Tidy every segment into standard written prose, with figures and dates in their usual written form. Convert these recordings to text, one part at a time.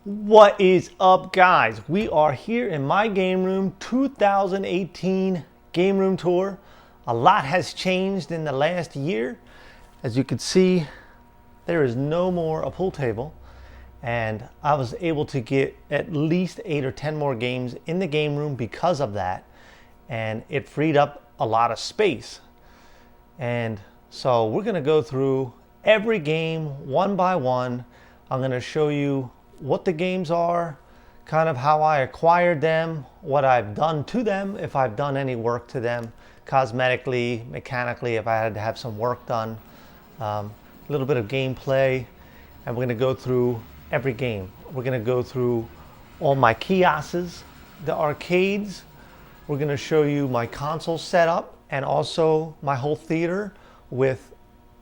What is up, guys? We are here in my game room 2018 game room tour. A lot has changed in the last year. As you can see, there is no more a pool table, and I was able to get at least 8 or 10 more games in the game room because of that, and it freed up a lot of space. And so we're going to go through every game one by one. I'm going to show you what the games are, kind of how I acquired them, what I've done to them, if I've done any work to them, cosmetically, mechanically, if I had to have some work done, a little bit of gameplay, and we're going to go through every game. We're going to go through all my kiosks, the arcades. We're going to show you my console setup and also my whole theater with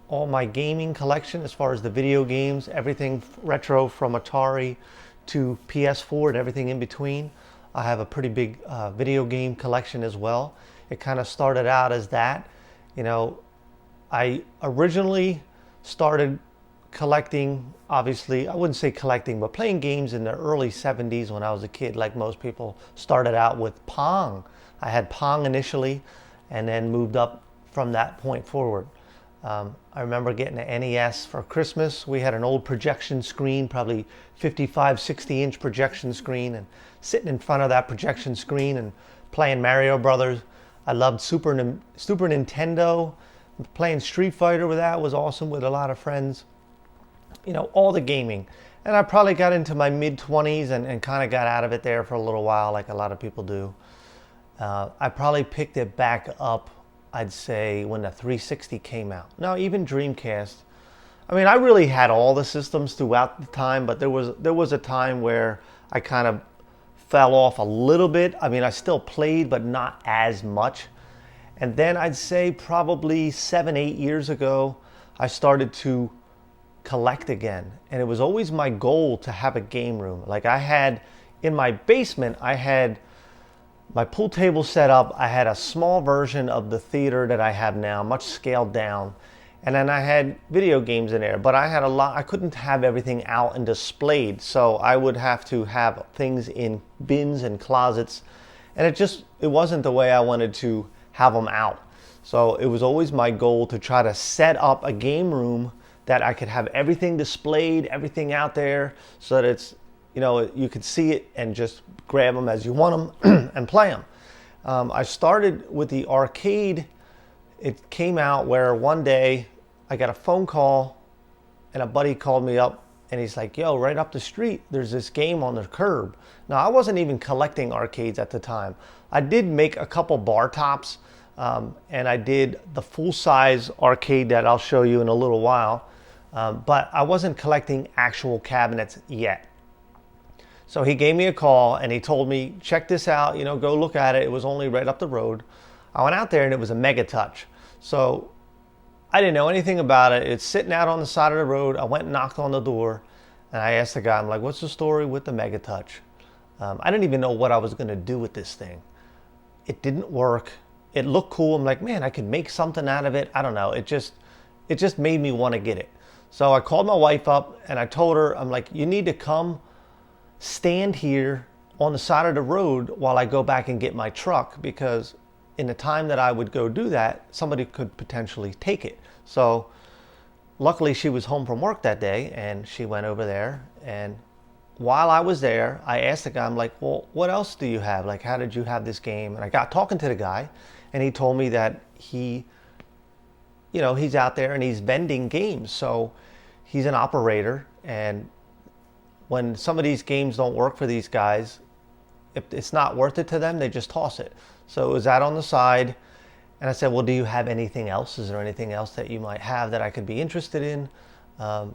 all my gaming collection as far as the video games, everything retro from Atari to PS4 and everything in between. I have a pretty big video game collection as well. It kind of started out as that. You know, I originally started collecting, obviously, I wouldn't say collecting, but playing games in the early 70s when I was a kid, like most people. Started out with Pong. I had Pong initially and then moved up from that point forward. I remember getting an NES for Christmas. We had an old projection screen, probably 55, 60-inch projection screen, and sitting in front of that projection screen and playing Mario Brothers. I loved Super Nintendo. Playing Street Fighter with that was awesome with a lot of friends. You know, all the gaming. And I probably got into my mid-20s and kind of got out of it there for a little while, like a lot of people do. I probably picked it back up, I'd say, when the 360 came out. Now, even Dreamcast. I mean, I really had all the systems throughout the time, but there was a time where I kind of fell off a little bit. I mean, I still played, but not as much. And then I'd say probably 7, 8 years ago, I started to collect again. And it was always my goal to have a game room. Like I had, in my basement, I had my pool table set up. I had a small version of the theater that I have now, much scaled down. And then I had video games in there, but I had a lot, I couldn't have everything out and displayed. So I would have to have things in bins and closets. And it wasn't the way I wanted to have them out. So it was always my goal to try to set up a game room that I could have everything displayed, everything out there, so that it's, you know, you could see it and just grab them as you want them and play them. I started with the arcade. It came out where one day I got a phone call and a buddy called me up and he's like, yo, right up the street, there's this game on the curb. Now, I wasn't even collecting arcades at the time. I did make a couple bar tops, and I did the full-size arcade that I'll show you in a little while, but I wasn't collecting actual cabinets yet. So he gave me a call and he told me, check this out, you know, go look at it. It was only right up the road. I went out there and it was a Mega Touch. So I didn't know anything about it. It's sitting out on the side of the road. I went and knocked on the door and I asked the guy, I'm like, what's the story with the Mega Touch? I didn't even know what I was going to do with this thing. It didn't work. It looked cool. I'm like, man, I could make something out of it. I don't know. It just made me want to get it. So I called my wife up and I told her, I'm like, you need to come stand here on the side of the road while I go back and get my truck, because in the time that I would go do that, somebody could potentially take it. So luckily she was home from work that day and she went over there, and while I was there, I asked the guy, I'm like, well, what else do you have? Like, how did you have this game? And I got talking to the guy and he told me that he, you know, he's out there and he's vending games. So he's an operator, and when some of these games don't work for these guys, if it's not worth it to them, they just toss it. So it was out on the side. And I said, well, do you have anything else? Is there anything else that you might have that I could be interested in? So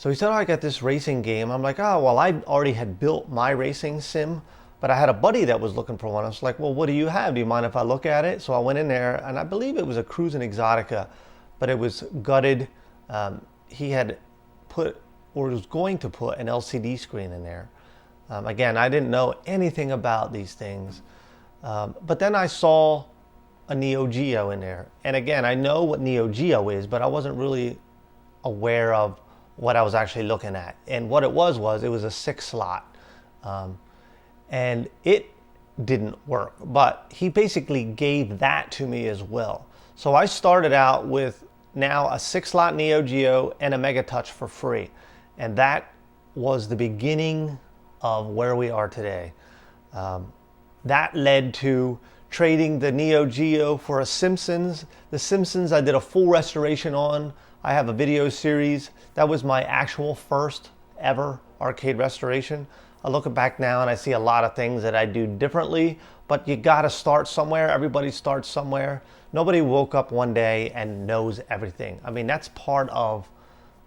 he said, oh, I got this racing game. I'm like, oh, well, I already had built my racing sim, but I had a buddy that was looking for one. I was like, well, what do you have? Do you mind if I look at it? So I went in there, and I believe it was a Cruis'n Exotica, but it was gutted. He had put, or was going to put, an LCD screen in there. Again, I didn't know anything about these things. But then I saw a Neo Geo in there. And again, I know what Neo Geo is, but I wasn't really aware of what I was actually looking at. And what it was it was a 6 slot. And it didn't work, but he basically gave that to me as well. So I started out with now a 6 slot Neo Geo and a Mega Touch for free. And that was the beginning of where we are today. That led to trading the Neo Geo for a Simpsons. The Simpsons I did a full restoration on. I have a video series. That was my actual first ever arcade restoration. I look back now and I see a lot of things that I do differently, but you gotta start somewhere. Everybody starts somewhere. Nobody woke up one day and knows everything. I mean, that's part of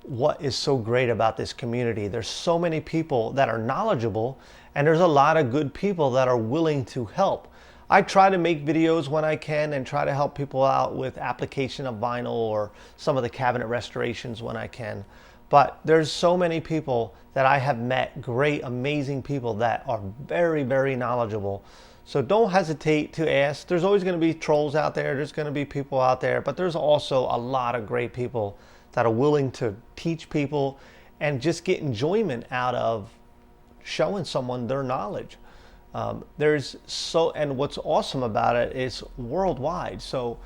what is so great about this community. There's so many people that are knowledgeable, and there's a lot of good people that are willing to help. I try to make videos when I can and try to help people out with application of vinyl or some of the cabinet restorations when I can. But there's so many people that I have met, great, amazing people that are very, very knowledgeable. So don't hesitate to ask. There's always going to be trolls out there. There's going to be people out there, but there's also a lot of great people that are willing to teach people and just get enjoyment out of showing someone their knowledge. And what's awesome about it is worldwide. So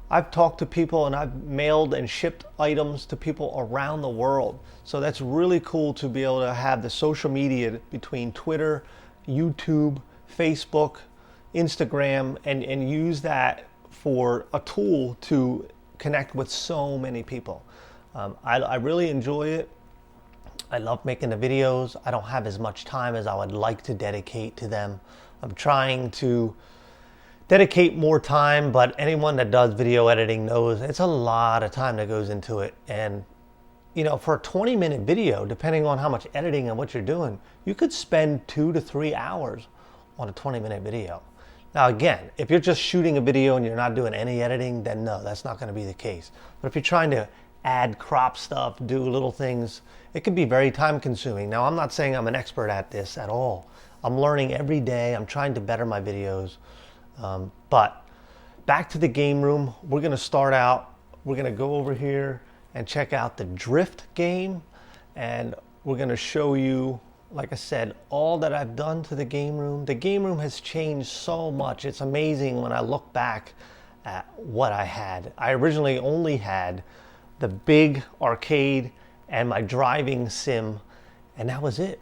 I've talked to people and I've mailed and shipped items to people around the world. So that's really cool to be able to have the social media between Twitter, YouTube, Facebook, Instagram, and use that for a tool to connect with so many people. I really enjoy it. I love making the videos. I don't have as much time as I would like to dedicate to them. I'm trying to dedicate more time, but anyone that does video editing knows it's a lot of time that goes into it. And you know, for a 20-minute video, depending on how much editing and what you're doing, you could spend 2 to 3 hours on a 20-minute video. Now again, if you're just shooting a video and you're not doing any editing, then no, that's not going to be the case. But if you're trying to add crop stuff, do little things, it can be very time consuming. Now I'm not saying I'm an expert at this at all. I'm learning every day. I'm trying to better my videos. But back to the game room, we're going to start out, we're going to go over here and check out the Drift game, and we're going to show you, like I said, all that I've done to the game room. The game room has changed so much. It's amazing when I look back at what I had. I originally only had the big arcade and my driving sim, and that was it.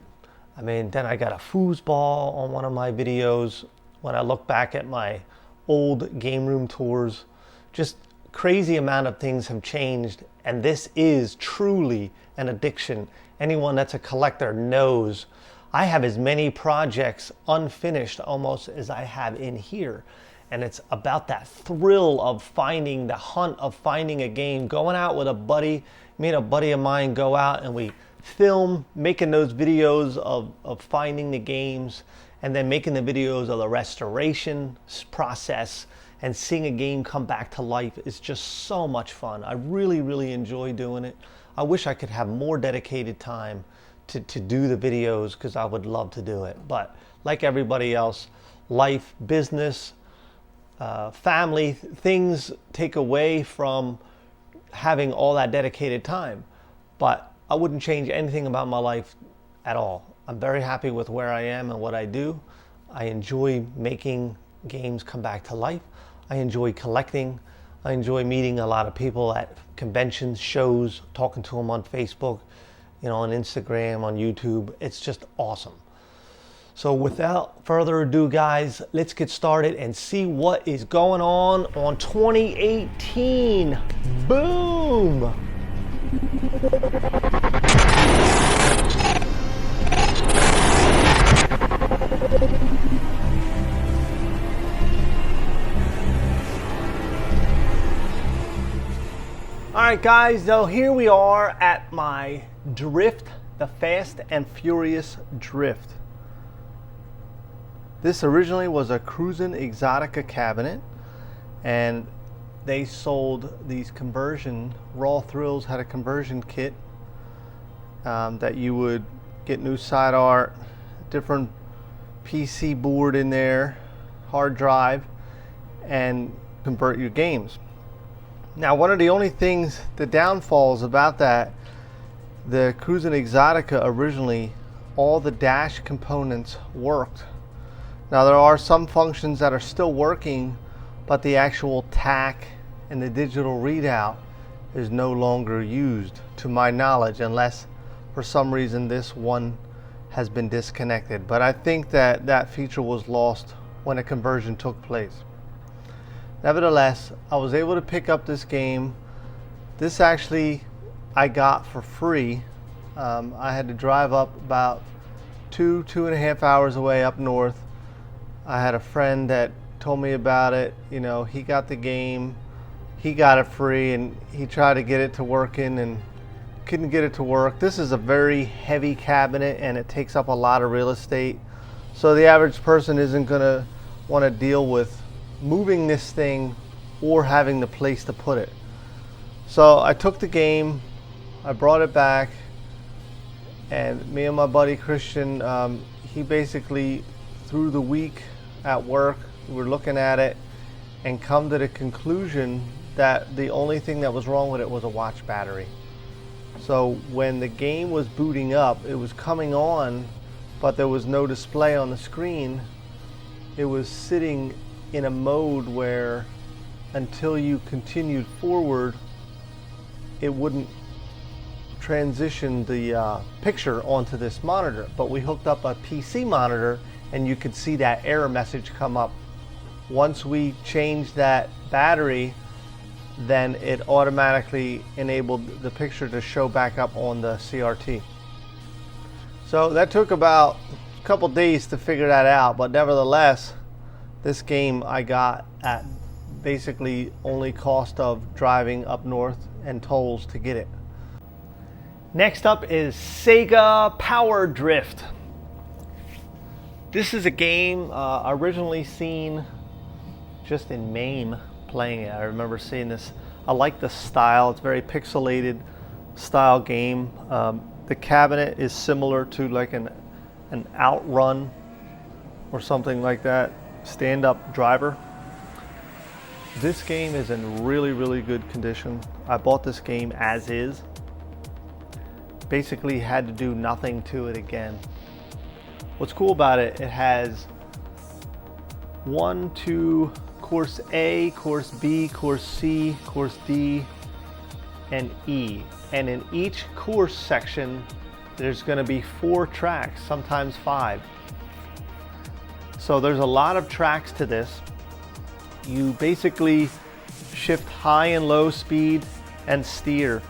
I mean, then I got a foosball on one of my videos. When I look back at my old game room tours, just crazy amount of things have changed, and this is truly an addiction. Anyone that's a collector knows I have as many projects unfinished almost as I have in here. And it's about that thrill of finding, the hunt of finding a game, going out with a buddy. Me and a buddy of mine go out and we film, making those videos of finding the games, and then making the videos of the restoration process, and seeing a game come back to life is just so much fun. I really, really enjoy doing it. I wish I could have more dedicated time to do the videos, because I would love to do it. But like everybody else, life, business, family, things take away from having all that dedicated time. But I wouldn't change anything about my life at all. I'm very happy with where I am and what I do. I enjoy making games come back to life. I enjoy collecting. I enjoy meeting a lot of people at conventions, shows, talking to them on Facebook, you know, on Instagram, on YouTube. It's just awesome. So without further ado, guys, let's get started and see what is going on 2018. Boom! All right, guys, so here we are at my Drift, the Fast and Furious Drift. This originally was a Cruisin' Exotica cabinet, and they sold these conversion, Raw Thrills had a conversion kit that you would get new side art, different PC board in there, hard drive, and convert your games. Now, one of the only things, the downfalls about that The Cruis'n Exotica originally, all the dash components worked. Now there are some functions that are still working, but the actual TAC and the digital readout is no longer used, to my knowledge, unless for some reason this one has been disconnected. But I think that that feature was lost when a conversion took place. Nevertheless, I was able to pick up this game. This actually I got for free. I had to drive up about 2.5 hours away up north. I had a friend that told me about it. You know, he got the game, he got it free, and he tried to get it to working and couldn't get it to work. This is a very heavy cabinet and it takes up a lot of real estate. So the average person isn't gonna want to deal with moving this thing or having the place to put it. So I took the game, I brought it back, and me and my buddy Christian, he basically, through the week at work, we were looking at it and come to the conclusion that the only thing that was wrong with it was a watch battery. So when the game was booting up, it was coming on, but there was no display on the screen. It was sitting in a mode where until you continued forward, it wouldn't transition the picture onto this monitor. But we hooked up a PC monitor and you could see that error message come up. Once we changed that battery, then it automatically enabled the picture to show back up on the CRT. So that took about a couple days to figure that out, but nevertheless, this game I got at basically only cost of driving up north and tolls to get it. Next up is Sega Power Drift. This is a game originally seen just in MAME playing it. I remember seeing this. I like the style. It's very pixelated style game. The cabinet is similar to like an Outrun or something like that. Stand-up driver. This game is in really, really good condition. I bought this game as is. Basically had to do nothing to it again. What's cool about it, it has course A, course B, course C, course D, and E. And in each course section, there's going to be 4 tracks, sometimes 5. So there's a lot of tracks to this. You basically shift high and low speed and steer,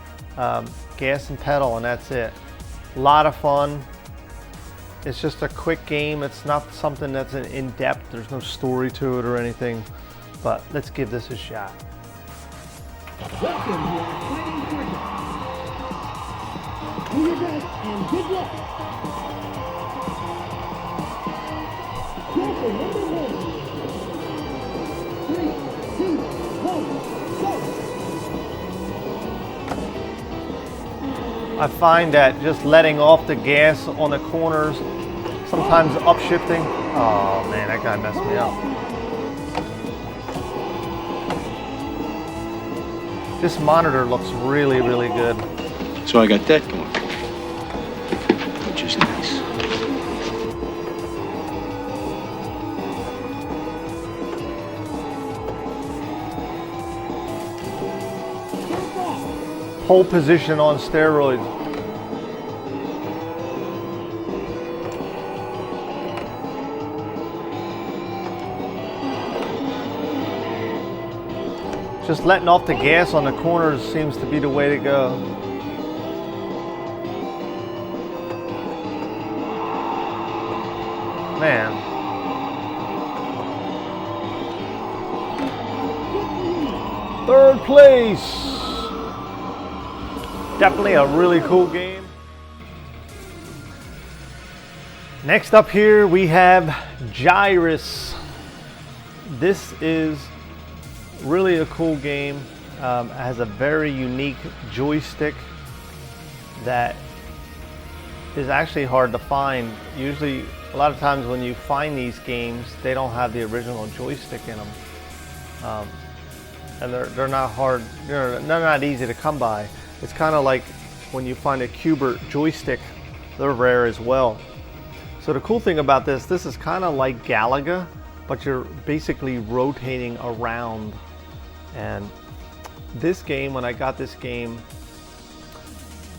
gas and pedal, and that's it. A lot of fun. It's just a quick game. It's not something that's in depth. There's no story to it or anything, but let's give this a shot. Welcome to our fighting circuit. Do your best and good luck. Circle number 1. 3, 2, 1, go. I find that just letting off the gas on the corners, sometimes upshifting. Oh man, that guy messed me up. This monitor looks really, really good. So I got that going, which is nice. Pole position on steroids. Just letting off the gas on the corners seems to be the way to go. Man. Third place. Definitely a really cool game. Next up here we have Gyruss. This is really a cool game. It has a very unique joystick that is actually hard to find. Usually, a lot of times when you find these games, they don't have the original joystick in them. And they're not hard, they're not easy to come by. It's kind of like when you find a Qbert joystick, they're rare as well. So the cool thing about this is kind of like Galaga, but you're basically rotating around. And this game, when I got this game,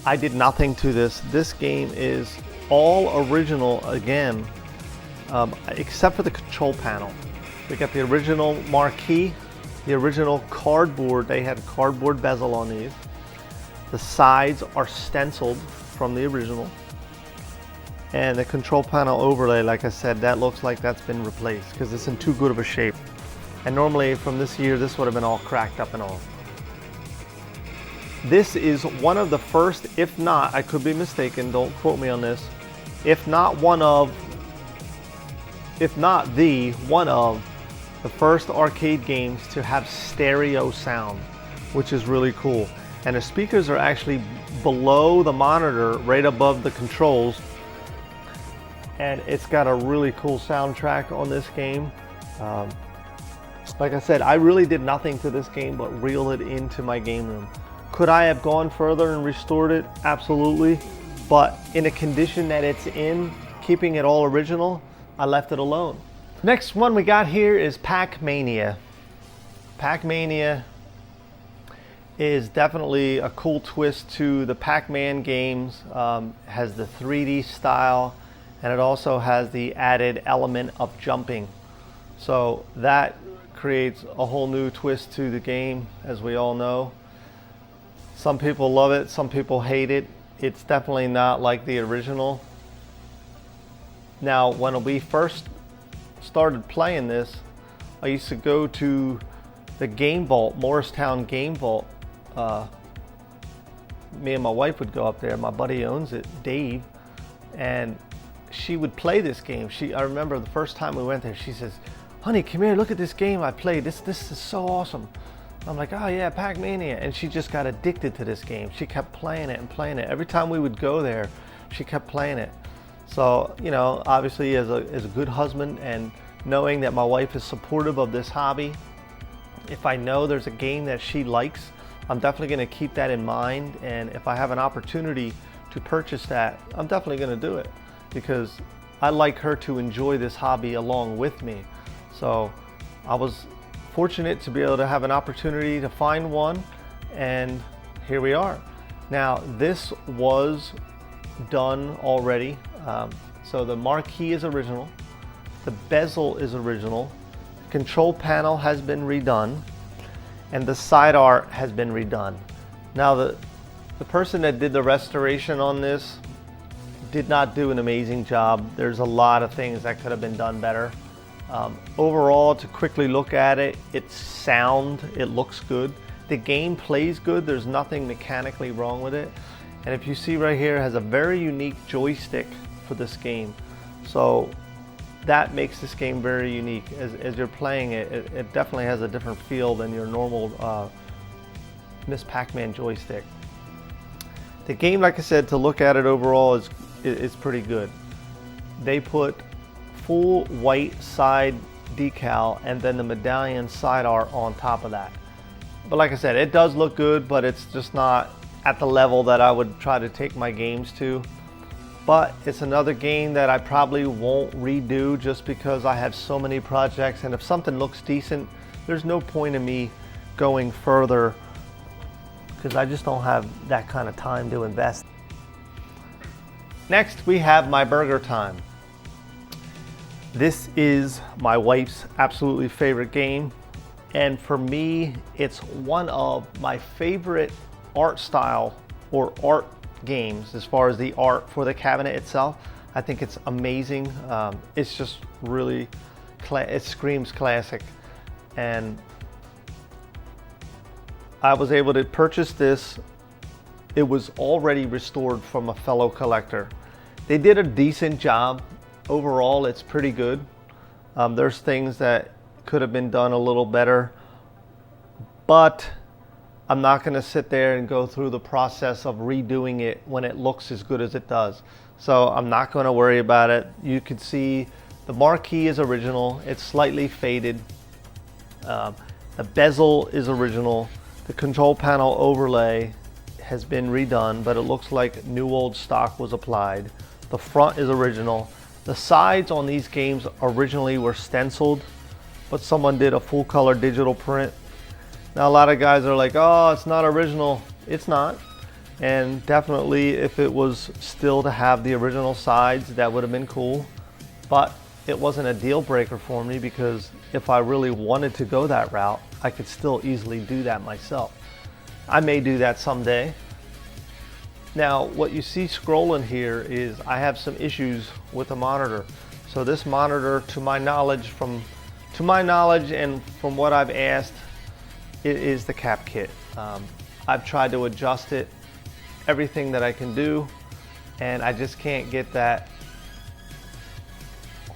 I did nothing to this. This game is all original again, except for the control panel. We got the original marquee, the original cardboard. They had a cardboard bezel on these. The sides are stenciled from the original. And the control panel overlay, like I said, that looks like that's been replaced because it's in too good of a shape. And normally from this year, this would have been all cracked up and all. This is one of the first, if not, I could be mistaken, don't quote me on this, if not one of the first arcade games to have stereo sound, which is really cool. And the speakers are actually below the monitor, right above the controls. And it's got a really cool soundtrack on this game. Like I said, I really did nothing to this game but reel it into my game room. Could I have gone further and restored it? Absolutely. But in the condition that it's in, keeping it all original, I left it alone. Next one we got here is Pac-Mania. Pac-Mania is definitely a cool twist to the Pac-Man games. Has the 3D style, and it also has the added element of jumping. So that creates a whole new twist to the game, as we all know. Some people love it, some people hate it. It's definitely not like the original. Now, when we first started playing this, I used to go to the Game Vault, Morristown Game Vault. Me and my wife would go up there. My buddy owns it, Dave, and she would play this game. I remember the first time we went there, she says, "Honey, come here, look at this game I played. This is so awesome." I'm like, "Oh yeah, Pac-Mania." And she just got addicted to this game. She kept playing it and playing it. Every time we would go there, she kept playing it. So, you know, obviously as a good husband and knowing that my wife is supportive of this hobby, if I know there's a game that she likes, I'm definitely gonna keep that in mind. And if I have an opportunity to purchase that, I'm definitely gonna do it because I like her to enjoy this hobby along with me. So I was fortunate to be able to have an opportunity to find one, and here we are. Now, this was done already. So the marquee is original, the bezel is original, the control panel has been redone, and the side art has been redone. Now, the person that did the restoration on this did not do an amazing job. There's a lot of things that could have been done better. Overall, to quickly look at it, it's sound, it looks good. The game plays good, there's nothing mechanically wrong with it. And if you see right here, it has a very unique joystick for this game. So that makes this game very unique. As you're playing it, it definitely has a different feel than your normal Miss Pac-Man joystick. The game, like I said, to look at it overall is pretty good. They put full white side decal and then the medallion side art on top of that. But like I said, it does look good, but it's just not at the level that I would try to take my games to. But it's another game that I probably won't redo just because I have so many projects, and if something looks decent, there's no point in me going further because I just don't have that kind of time to invest. Next, we have My Burger Time. This is my wife's absolutely favorite game, and for me, it's one of my favorite art style or art games as far as the art for the cabinet itself. I think it's amazing. It's just really, it screams classic. And I was able to purchase this. It was already restored from a fellow collector. They did a decent job. Overall, it's pretty good. There's things that could have been done a little better, but I'm not going to sit there and go through the process of redoing it when it looks as good as it does. So I'm not going to worry about it. You can see the marquee is original. It's slightly faded. The bezel is original. The control panel overlay has been redone, but it looks like new old stock was applied. The front is original. The sides on these games originally were stenciled, but someone did a full color digital print. Now a lot of guys are like, oh, it's not original. It's not. And definitely if it was still to have the original sides, that would have been cool. But it wasn't a deal breaker for me, because if I really wanted to go that route, I could still easily do that myself. I may do that someday. Now, what you see scrolling here is I have some issues with the monitor. So this monitor, to my knowledge and from what I've asked, it is the cap kit. I've tried to adjust it, everything that I can do, and I just can't get that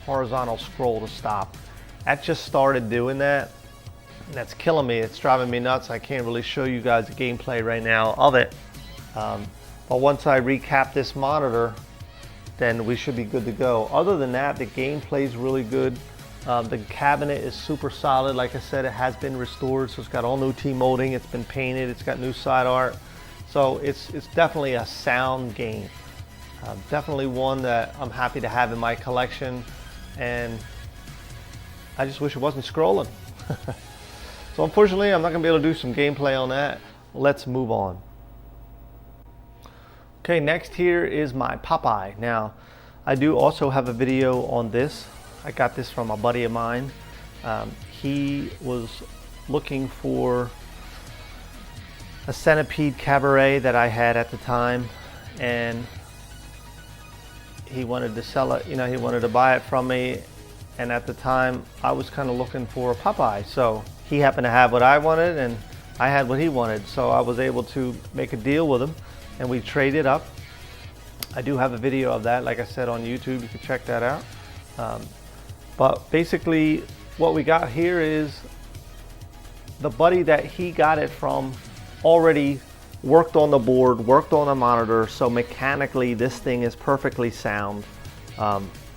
horizontal scroll to stop. That just started doing that. And that's killing me. It's driving me nuts. I can't really show you guys the gameplay right now of it. But once I recap this monitor, then we should be good to go. Other than that, the gameplay is really good. The cabinet is super solid. Like I said, it has been restored, so it's got all new T-molding. It's been painted. It's got new side art. So it's definitely a sound game. Definitely one that I'm happy to have in my collection. And I just wish it wasn't scrolling. So unfortunately, I'm not gonna be able to do some gameplay on that. Let's move on. Okay, next here is my Popeye. Now, I do also have a video on this. I got this from a buddy of mine. He was looking for a Centipede Cabaret that I had at the time, and he wanted to sell it, he wanted to buy it from me. And at the time, I was kind of looking for a Popeye. So he happened to have what I wanted, and I had what he wanted. So I was able to make a deal with him, and we traded up. I do have a video of that, like I said, on YouTube. You can check that out. But basically, what we got here is the buddy that he got it from already worked on the board, worked on the monitor, so mechanically this thing is perfectly sound.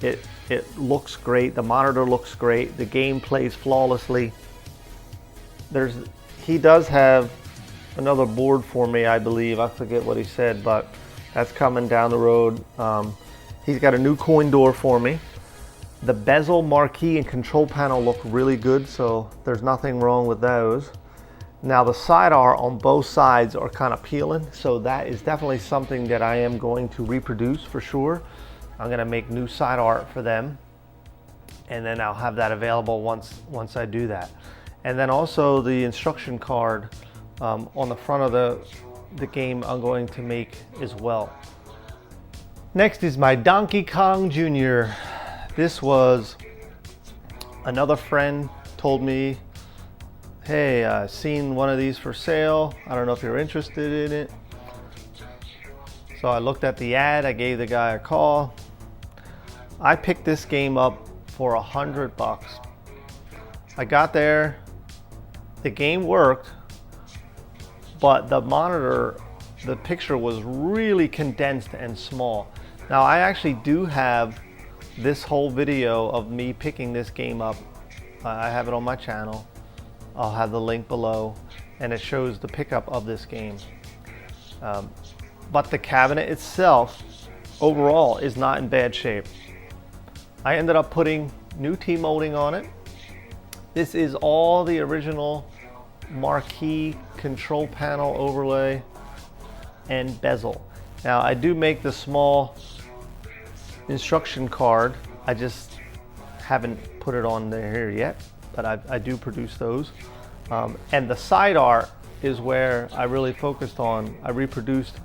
It looks great, the monitor looks great, the game plays flawlessly. He does have another board for me, I believe. I forget what he said, but that's coming down the road. He's got a new coin door for me. The bezel, marquee, and control panel look really good, so there's nothing wrong with those. Now the side art on both sides are kind of peeling, so that is definitely something that I am going to reproduce for sure. I'm gonna make new side art for them, and then I'll have that available once I do that. And then also the instruction card on the front of the game I'm going to make as well. Next is my Donkey Kong Jr. This was another friend told me, hey, I've seen one of these for sale. I don't know if you're interested in it. So I looked at the ad, I gave the guy a call. I picked this game up for $100. I got there, the game worked, but the monitor, the picture was really condensed and small. Now I actually do have this whole video of me picking this game up. I have it on my channel. I'll have the link below, and it shows the pickup of this game. But the cabinet itself overall is not in bad shape. I ended up putting new T-molding on it. This is all the original marquee, control panel overlay, and bezel. Now I do make the small instruction card. I just haven't put it on there here yet, but I do produce those. And the side art is where I really focused on. I reproduced,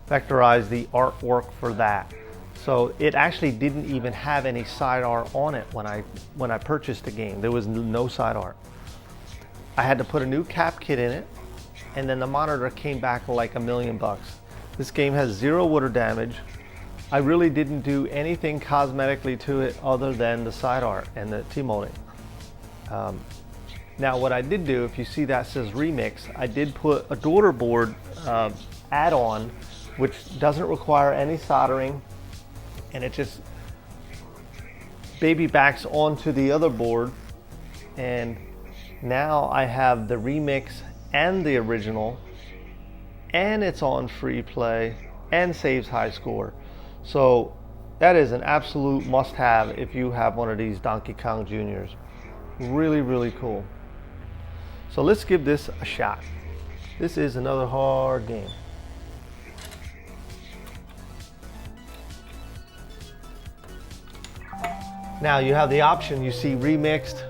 vectorized the artwork for that. So it actually didn't even have any side art on it when I purchased the game. There was no side art. I had to put a new cap kit in it, and then the monitor came back like $1 million. This game has 0 water damage. I really didn't do anything cosmetically to it other than the side art and the T-molding. Now what I did do, if you see that says Remix, I did put a daughter board add-on, which doesn't require any soldering, and it just baby backs onto the other board. And now I have the Remix and the original, and it's on free play and saves high score. So that is an absolute must-have if you have one of these Donkey Kong Juniors. Really, really cool. So let's give this a shot. This is another hard game. Now you have the option, you see remixed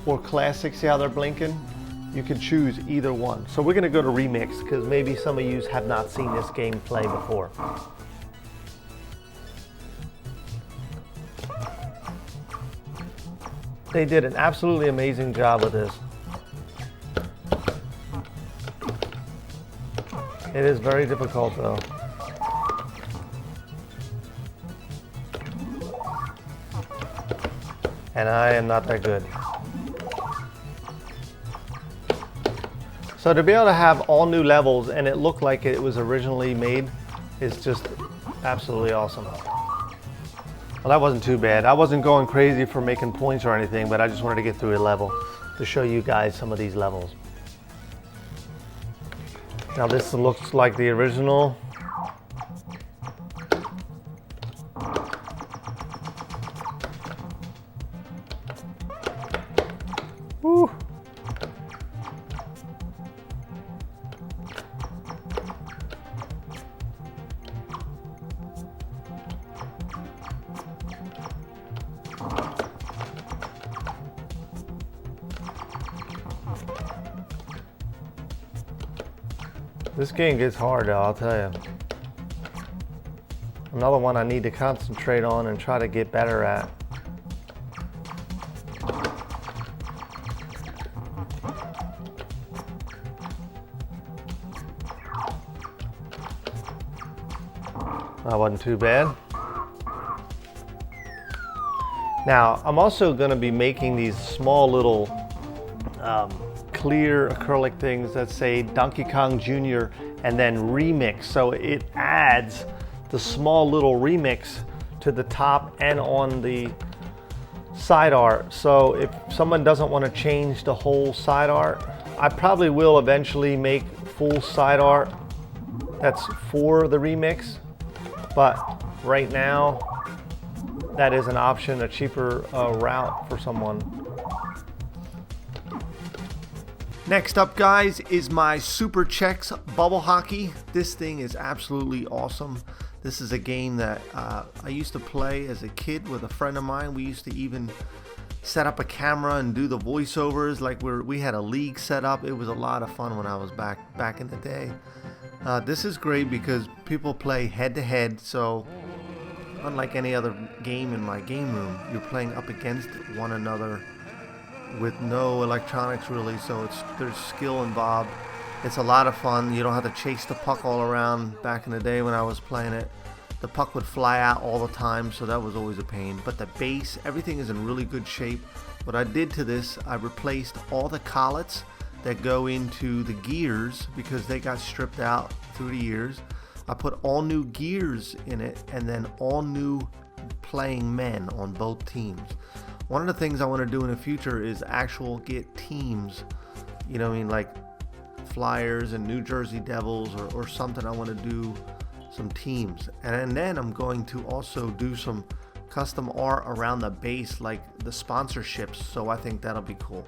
or classic, see how they're blinking? You can choose either one. So we're gonna go to remix because maybe some of you have not seen this game play before. They did an absolutely amazing job with this. It is very difficult though. And I am not that good. So to be able to have all new levels and it looked like it was originally made is just absolutely awesome. Well, that wasn't too bad. I wasn't going crazy for making points or anything, but I just wanted to get through a level to show you guys some of these levels. Now this looks like the original. Woo. This game gets hard though, I'll tell you. Another one I need to concentrate on and try to get better at. That wasn't too bad. Now, I'm also going to be making these small little clear acrylic things that say Donkey Kong Jr. and then remix. So it adds the small little remix to the top and on the side art. So if someone doesn't want to change the whole side art, I probably will eventually make full side art that's for the remix. But right now, that is an option, a cheaper route for someone. Next up, guys, is my Super Chex Bubble Hockey. This thing is absolutely awesome. This is a game that I used to play as a kid with a friend of mine. We used to even set up a camera and do the voiceovers like we had a league set up. It was a lot of fun when I was back in the day. This is great because people play head-to-head, so unlike any other game in my game room, you're playing up against one another with no electronics really, so there's skill involved. It's a lot of fun. You don't have to chase the puck all around. Back in the day when I was playing it, the puck would fly out all the time, so that was always a pain. But the base, everything is in really good shape. What I did to this, I replaced all the collets that go into the gears because they got stripped out through the years. I put all new gears in it and then all new playing men on both teams. One of the things I want to do in the future is get teams, you know what I mean, like Flyers and New Jersey Devils or something. I want to do some teams. And then I'm going to also do some custom art around the base, like the sponsorships, so I think that'll be cool.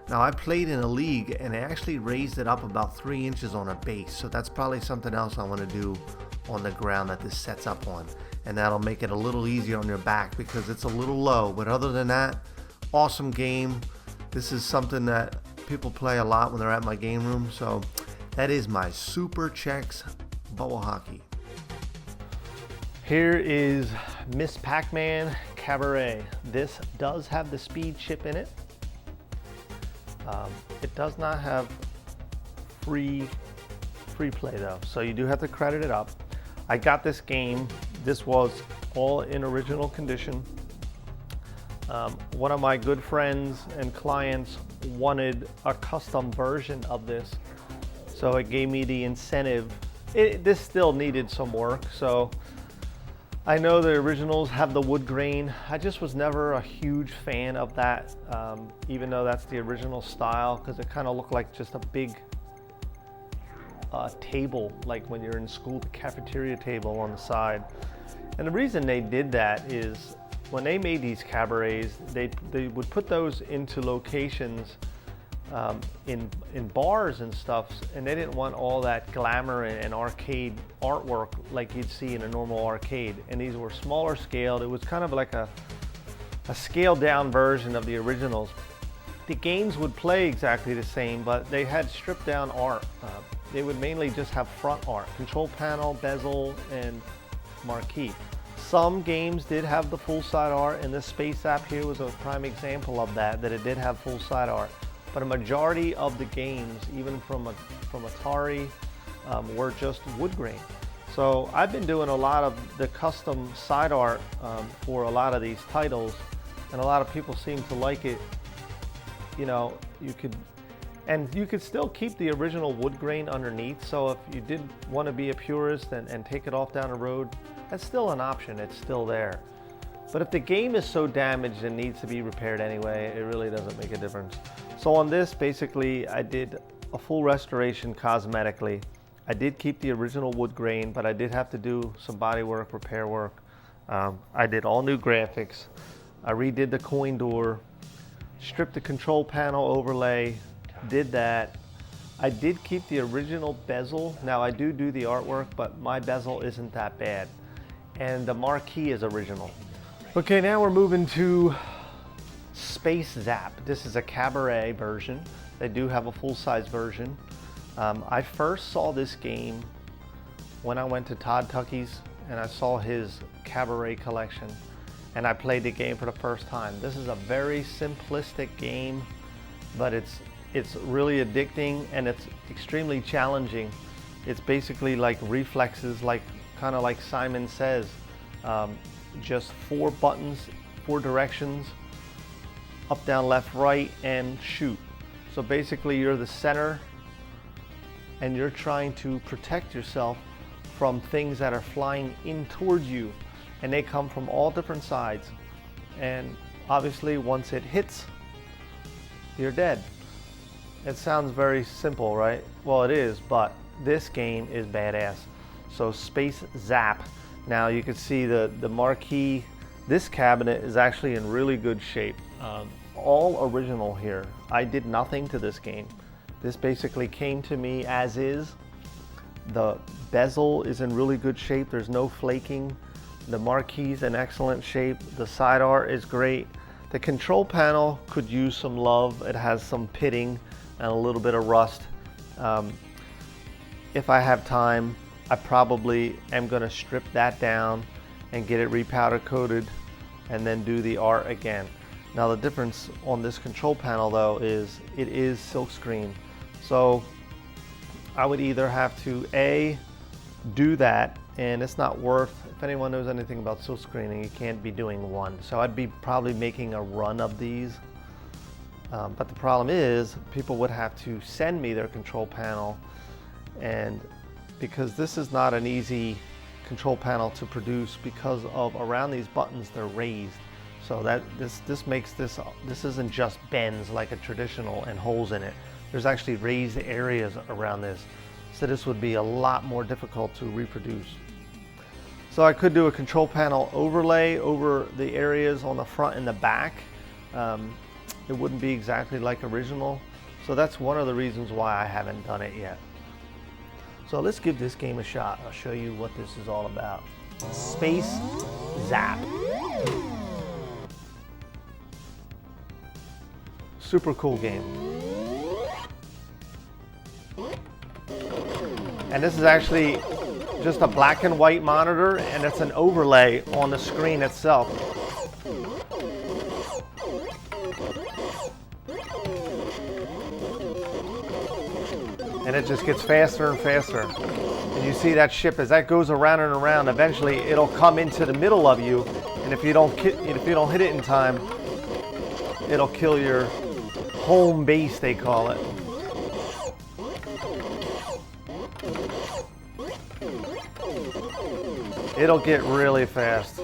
Now, I played in a league and I actually raised it up about 3 inches on a base, so that's probably something else I want to do on the ground that this sets up on, and that'll make it a little easier on your back because it's a little low. But other than that, awesome game. This is something that people play a lot when they're at my game room, so that is my Super Chex Bubble Hockey. Here is Miss Pac-Man Cabaret. This does have the speed chip in it. It does not have free play though, so you do have to credit it up. I got this game. This was all in original condition. One of my good friends and clients wanted a custom version of this, so it gave me the incentive. This still needed some work, so I know the originals have the wood grain. I just was never a huge fan of that, even though that's the original style, because it kind of looked like just a big table, like when you're in school, the cafeteria table on the side. And the reason they did that is when they made these cabarets, they would put those into locations in bars and stuff, and they didn't want all that glamour and arcade artwork like you'd see in a normal arcade. And these were smaller scaled. It was kind of like a scaled down version of the originals. The games would play exactly the same, but they had stripped down art. They would mainly just have front art, control panel, bezel, and marquee. Some games did have the full side art, and this Space Zap here was a prime example of that it did have full side art. But a majority of the games, even from Atari, were just wood grain. So I've been doing a lot of the custom side art for a lot of these titles, and a lot of people seem to like it. You know, you could still keep the original wood grain underneath. So if you did want to be a purist and take it off down the road, that's still an option. It's still there. But if the game is so damaged and needs to be repaired anyway, it really doesn't make a difference. So on this, basically, I did a full restoration cosmetically. I did keep the original wood grain, but I did have to do some body work, repair work. I did all new graphics. I redid the coin door, stripped the control panel overlay, did that. I did keep the original bezel. Now I do the artwork, but my bezel isn't that bad. And the marquee is original. Okay, now we're moving to Space Zap. This is a cabaret version. They do have a full-size version. I first saw this game when I went to Todd Tuckey's and I saw his cabaret collection, and I played the game for the first time. This is a very simplistic game, but it's really addicting and it's extremely challenging. It's basically like reflexes, kind of like Simon Says. Just 4 buttons, 4 directions, up, down, left, right, and shoot. So basically you're the center and you're trying to protect yourself from things that are flying in towards you, and they come from all different sides. And obviously once it hits, you're dead. It sounds very simple, right? Well, it is, but this game is badass. So Space Zap. Now you can see the marquee. This cabinet is actually in really good shape. All original here. I did nothing to this game. This basically came to me as is. The bezel is in really good shape. There's no flaking. The marquee's in excellent shape. The side art is great. The control panel could use some love. It has some pitting and a little bit of rust. If I have time, I probably am going to strip that down and get it repowder coated and then do the art again. Now the difference on this control panel though is it is silkscreen. So I would either have to do that, and it's not worth, if anyone knows anything about silkscreening, you can't be doing one. So I'd be probably making a run of these. But the problem is people would have to send me their control panel, and because this is not an easy control panel to produce, because of around these buttons they're raised. So that this makes this isn't just bends like a traditional and holes in it. There's actually raised areas around this. So this would be a lot more difficult to reproduce. So I could do a control panel overlay over the areas on the front and the back. It wouldn't be exactly like original. So that's one of the reasons why I haven't done it yet. So let's give this game a shot. I'll show you what this is all about. Space Zap. Super cool game. And this is actually just a black and white monitor, and it's an overlay on the screen itself. And it just gets faster and faster. And you see that ship as that goes around and around, eventually it'll come into the middle of you, and if you don't hit it in time, it'll kill your home base, they call it. It'll get really fast.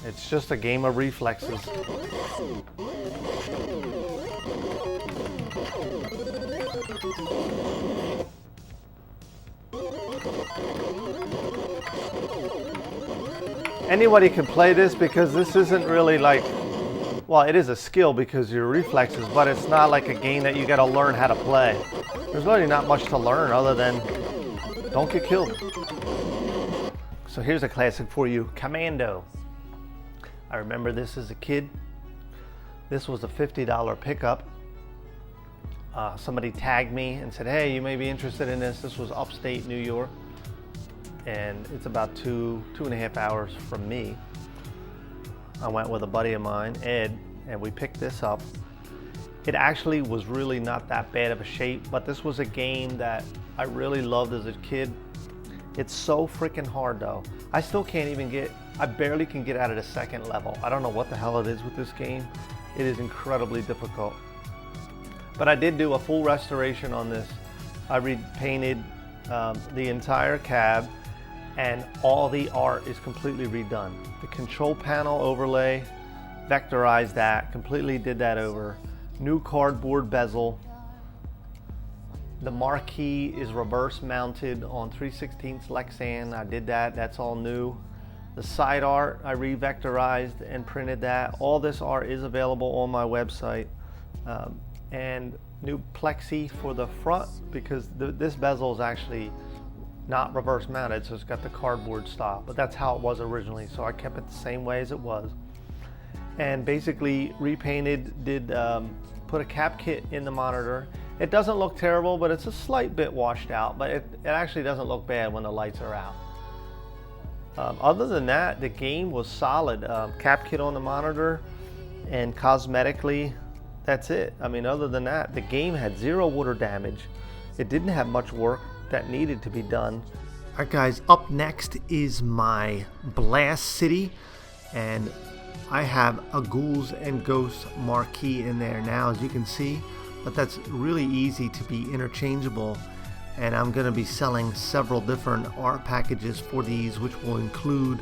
It's just a game of reflexes. Anybody can play this because this isn't really like, well, it is a skill because your reflexes, but it's not like a game that you got to learn how to play. There's really not much to learn other than don't get killed. So here's a classic for you, Commando. I remember this as a kid. This was a $50 pickup. Somebody tagged me and said, hey, you may be interested in this. This was upstate New York. And it's about two and a half hours from me. I went with a buddy of mine, Ed, and we picked this up. It actually was really not that bad of a shape, but this was a game that I really loved as a kid. It's so freaking hard though. I still can't even I barely can get out of the second level. I don't know what the hell it is with this game. It is incredibly difficult. But I did do a full restoration on this. I repainted the entire cab, and all the art is completely redone. The control panel overlay, vectorized that, completely did that over. New cardboard bezel. The marquee is reverse mounted on 3/16 Lexan. I did that, that's all new. The side art, I re-vectorized and printed that. All this art is available on my website. And new plexi for the front because this bezel is actually not reverse mounted, so it's got the cardboard style, but that's how it was originally, so I kept it the same way as it was. And basically repainted, put a cap kit in the monitor. It doesn't look terrible, but it's a slight bit washed out, but it actually doesn't look bad when the lights are out. Other than that, the game was solid. Cap kit on the monitor, and cosmetically, that's it. I mean, other than that, the game had 0 water damage. It didn't have much work that needed to be done. All right, guys, up next is my Blast City, and I have a Ghouls and Ghosts marquee in there now, as you can see, but that's really easy to be interchangeable, and I'm going to be selling several different art packages for these, which will include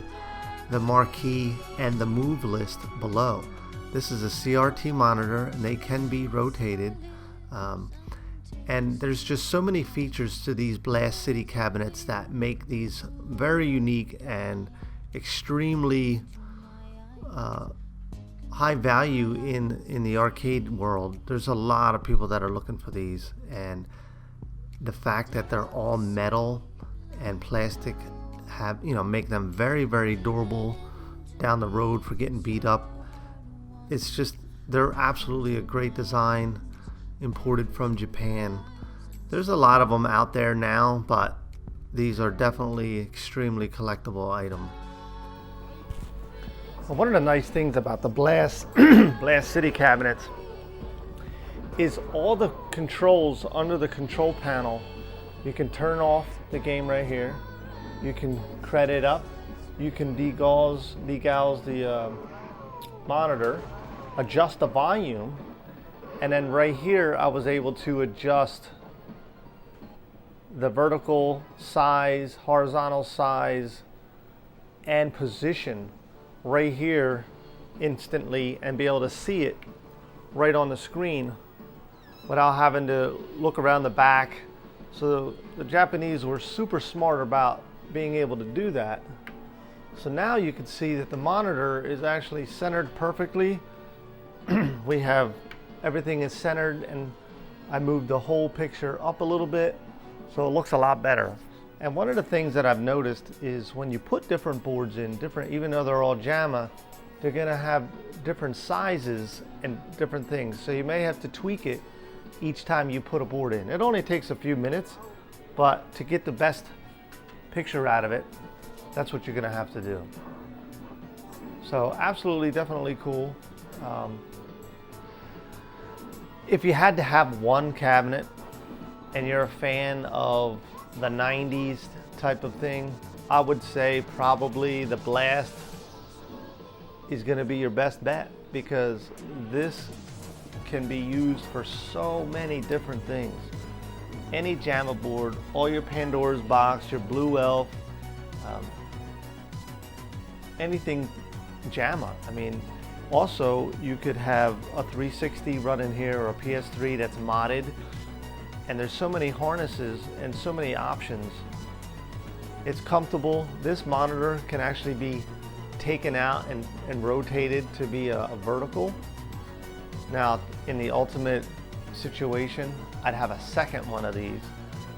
the marquee and the move list below. This is a CRT monitor, and they can be rotated. And there's just so many features to these Blast City cabinets that make these very unique and extremely high value in the arcade world. There's a lot of people that are looking for these, and the fact that they're all metal and plastic make them very, very durable down the road for getting beat up. It's just, they're absolutely a great design, imported from Japan. There's a lot of them out there now, but these are definitely extremely collectible item. Well, one of the nice things about the Blast City cabinets is all the controls under the control panel. You can turn off the game right here. You can credit up. You can degauss the monitor, adjust the volume, and then right here I was able to adjust the vertical size, horizontal size, and position right here instantly, and be able to see it right on the screen without having to look around the back. So the Japanese were super smart about being able to do that. So now you can see that the monitor is actually centered perfectly. We have everything is centered, and I moved the whole picture up a little bit, so it looks a lot better. And one of the things that I've noticed is when you put different boards in, even though they're all JAMA, they're gonna have different sizes and different things. So you may have to tweak it each time you put a board in. It only takes a few minutes, but to get the best picture out of it, that's what you're gonna have to do. So absolutely, definitely cool. If you had to have one cabinet and you're a fan of the 90s type of thing, I would say probably the Blast is going to be your best bet, because this can be used for so many different things. Any JAMA board, all your Pandora's Box, your Blue Elf, anything JAMA. I mean, also you could have a 360 running here or a PS3 that's modded, and there's so many harnesses and so many options. It's comfortable. This monitor can actually be taken out and rotated to be a vertical. Now, in the ultimate situation, I'd have a second one of these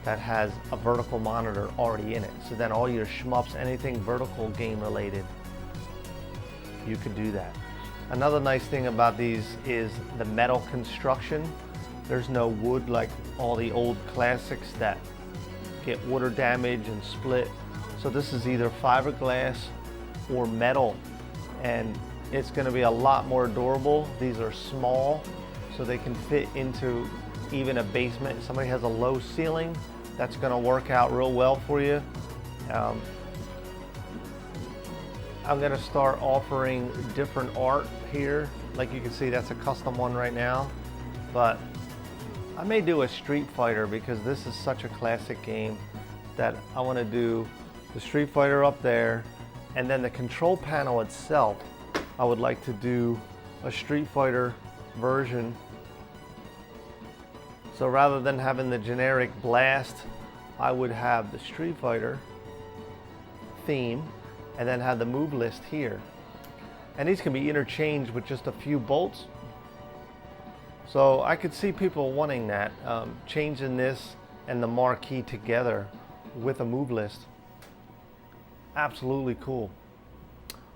that has a vertical monitor already in it. So then all your shmups, anything vertical game related, you could do that. Another nice thing about these is the metal construction. There's no wood like all the old classics that get water damage and split. So this is either fiberglass or metal, and it's going to be a lot more durable. These are small, so they can fit into even a basement. If somebody has a low ceiling, that's going to work out real well for you. I'm going to start offering different art here. Like you can see, that's a custom one right now, but I may do a Street Fighter because this is such a classic game that I want to do the Street Fighter up there, and then the control panel itself, I would like to do a Street Fighter version. So rather than having the generic blast, I would have the Street Fighter theme and then have the move list here. And these can be interchanged with just a few bolts. So I could see people wanting that, changing this and the marquee together with a move list. Absolutely cool.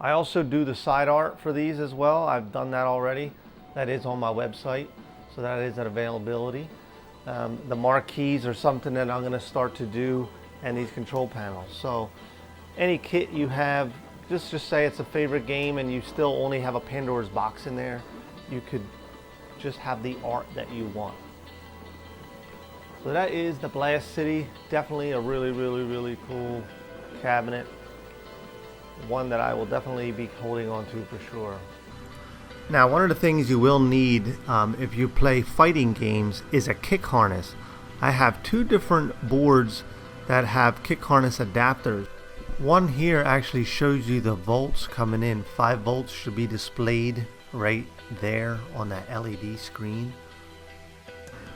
I also do the side art for these as well. I've done that already. That is on my website, so that is at availability. The marquees are something that I'm going to start to do, and these control panels. So any kit you have, just say it's a favorite game and you still only have a Pandora's box in there, you could just have the art that you want. So that is the Blast City. Definitely a really cool cabinet. One that I will definitely be holding on to for sure. Now, one of the things you will need if you play fighting games is a kick harness. I have two different boards that have kick harness adapters. One here actually shows you the volts coming in. 5 volts should be displayed right there on that LED screen.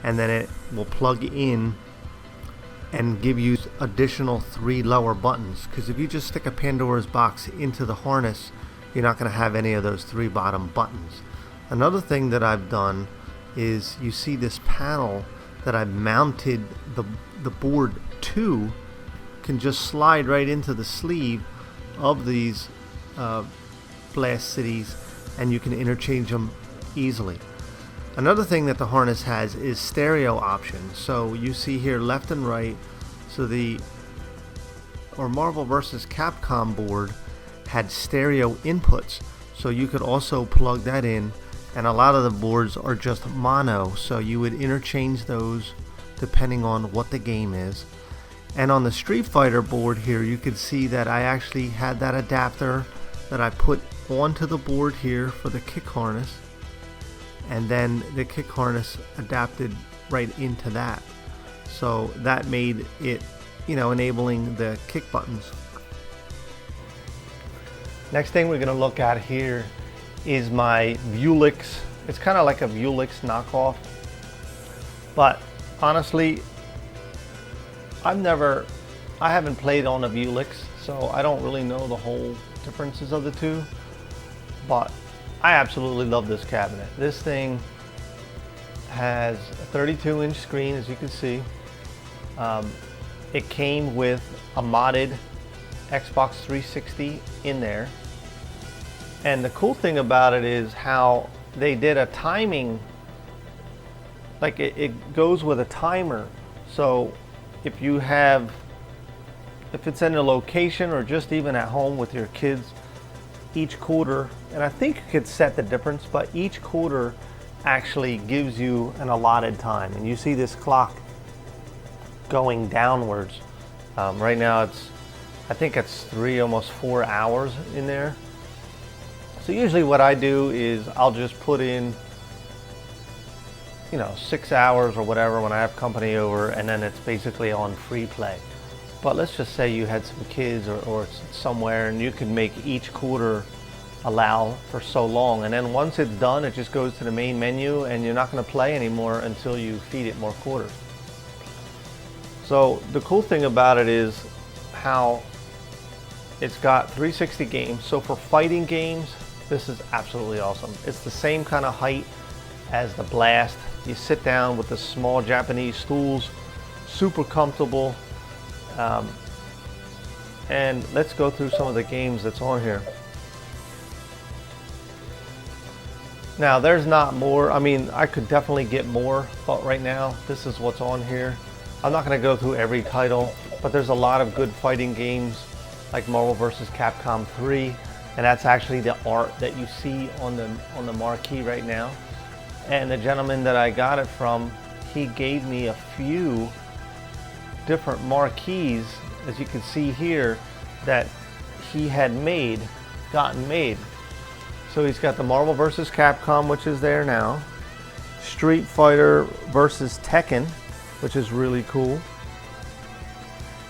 And then it will plug in and give you additional 3 lower buttons, because if you just stick a Pandora's box into the harness, you're not going to have any of those 3 bottom buttons. Another thing that I've done is, you see this panel that I've mounted the board to, can just slide right into the sleeve of these Blast Cities, and you can interchange them easily. Another thing that the harness has is stereo options. So you see here left and right. So Marvel vs. Capcom board had stereo inputs, so you could also plug that in, and a lot of the boards are just mono, so you would interchange those depending on what the game is. And on the Street Fighter board here, you can see that I actually had that adapter that I put onto the board here for the kick harness, and then the kick harness adapted right into that. So that made it, enabling the kick buttons. Next thing we're going to look at here is my Vuelix. It's kind of like a Vuelix knockoff, but honestly, I haven't played on a Vuelix, so I don't really know the whole differences of the two, but I absolutely love this cabinet. This thing has a 32-inch screen, as you can see. It came with a modded Xbox 360 in there. And the cool thing about it is how they did a timing, like it goes with a timer. So if it's in a location or just even at home with your kids, each quarter, and I think you could set the difference, but each quarter actually gives you an allotted time. And you see this clock going downwards. Right now I think it's 3, almost 4 hours in there. So usually what I do is I'll just put in 6 hours or whatever when I have company over, and then it's basically on free play. But let's just say you had some kids or somewhere, and you could make each quarter allow for so long, and then once it's done, it just goes to the main menu, and you're not going to play anymore until you feed it more quarters. So the cool thing about it is how it's got 360 games. So for fighting games, this is absolutely awesome. It's the same kind of height as the Blast. You sit down with the small Japanese stools, super comfortable. And let's go through some of the games that's on here. Now there's not more. I mean, I could definitely get more, but right now this is what's on here. I'm not going to go through every title, but there's a lot of good fighting games like Marvel vs. Capcom 3, and that's actually the art that you see on the marquee right now. And the gentleman that I got it from, he gave me a few different marquees, as you can see here, that he had gotten made. So he's got the Marvel vs. Capcom, which is there now, Street Fighter vs. Tekken, which is really cool,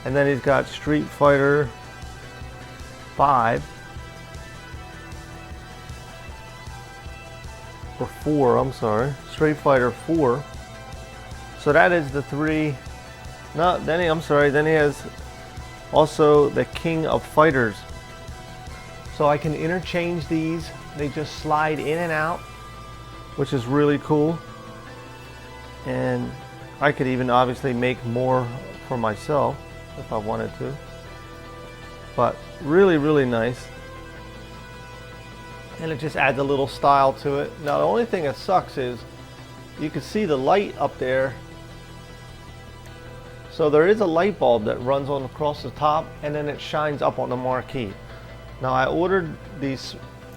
and then he's got Street Fighter 5 or 4, I'm sorry, Street Fighter 4. So that is the three. No, then he has also the King of Fighters. So I can interchange these. They just slide in and out, which is really cool. And I could even obviously make more for myself if I wanted to. But really, really nice. And it just adds a little style to it. Now the only thing that sucks is you can see the light up there. So there is a light bulb that runs on across the top, and then it shines up on the marquee. Now I ordered these,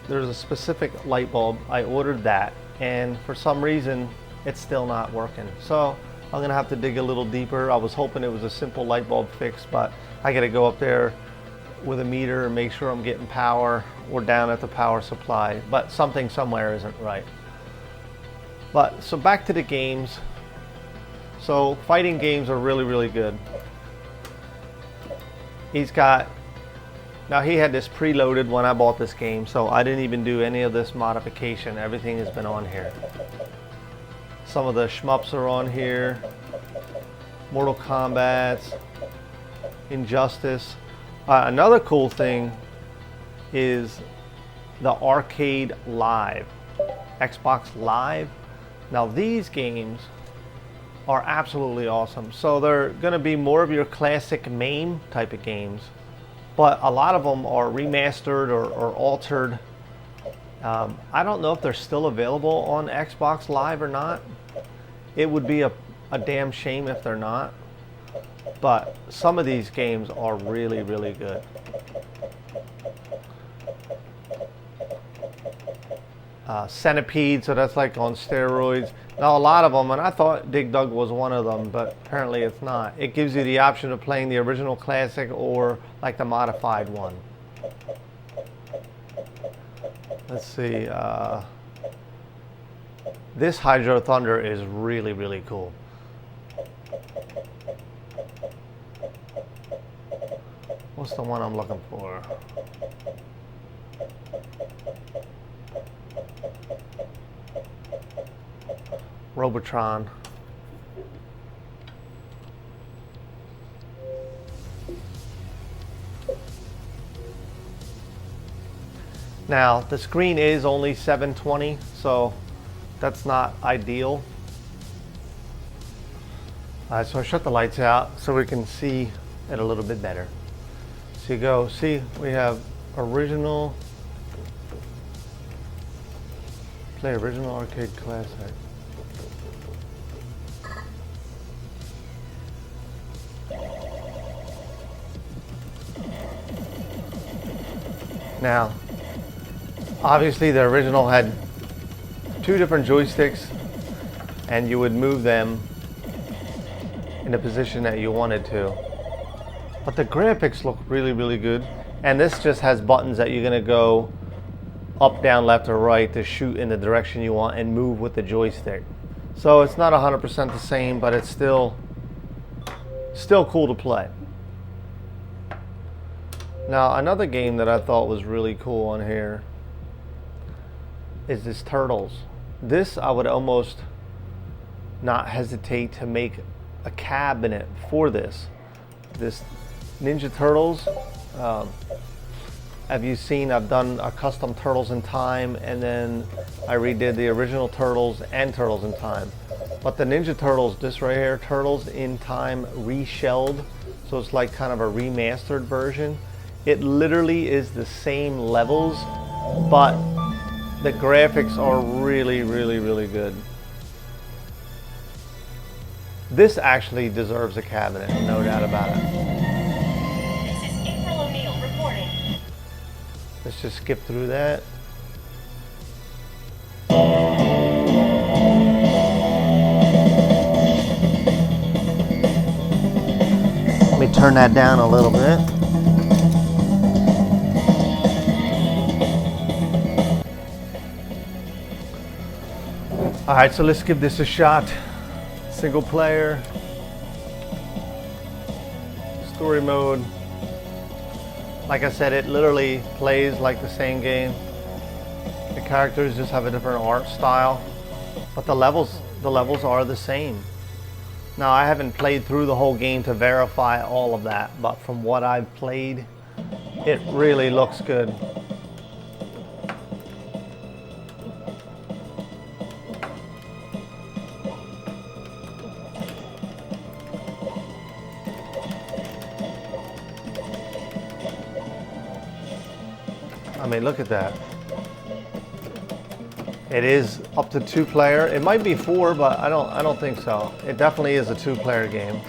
there's a specific light bulb, I ordered that, and for some reason it's still not working. So I'm gonna have to dig a little deeper. I was hoping it was a simple light bulb fix, but I gotta go up there with a meter and make sure I'm getting power. We're down at the power supply, but something somewhere isn't right. But so back to the games. So fighting games are really, really good. He's got, now he had this preloaded when I bought this game, so I didn't even do any of this modification. Everything has been on here. Some of the shmups are on here. Mortal Kombat, Injustice. Another cool thing is the Arcade Live, Xbox Live. Now these games are absolutely awesome. So they're going to be more of your classic MAME type of games, but a lot of them are remastered or altered. I don't know if they're still available on Xbox Live or not. It would be a damn shame if they're not. But some of these games are really, really good. Centipede, so that's like on steroids. Now a lot of them, and I thought Dig Dug was one of them, but apparently it's not. It gives you the option of playing the original classic or like the modified one. Let's see. This Hydro Thunder is really, really cool. What's the one I'm looking for? Robotron. Now the screen is only 720, so that's not ideal. So I shut the lights out so we can see it a little bit better. So you go, see, we have original, play original arcade classic. Now, obviously the original had two different joysticks, and you would move them in the position that you wanted to. But the graphics look really, really good. And this just has buttons that you're gonna go up, down, left, or right to shoot in the direction you want and move with the joystick. So it's not 100% the same, but it's still cool to play. Now another game that I thought was really cool on here is this Turtles. This I would almost not hesitate to make a cabinet for this. This Ninja Turtles. Have you seen, I've done a custom Turtles in Time, and then I redid the original Turtles and Turtles in Time. But the Ninja Turtles, this right here, Turtles in Time reshelled, so it's like kind of a remastered version. It literally is the same levels, but the graphics are really, really, really good. This actually deserves a cabinet, no doubt about it. This is April O'Neil reporting. Let's just skip through that. Let me turn that down a little bit. All right, so let's give this a shot. Single player, story mode. Like I said, it literally plays like the same game. The characters just have a different art style, but the levels are the same. Now, I haven't played through the whole game to verify all of that, but from what I've played, it really looks good. I mean, look at that. It is up to 2-player. It might be 4, but I don't think so. It definitely is a 2-player game.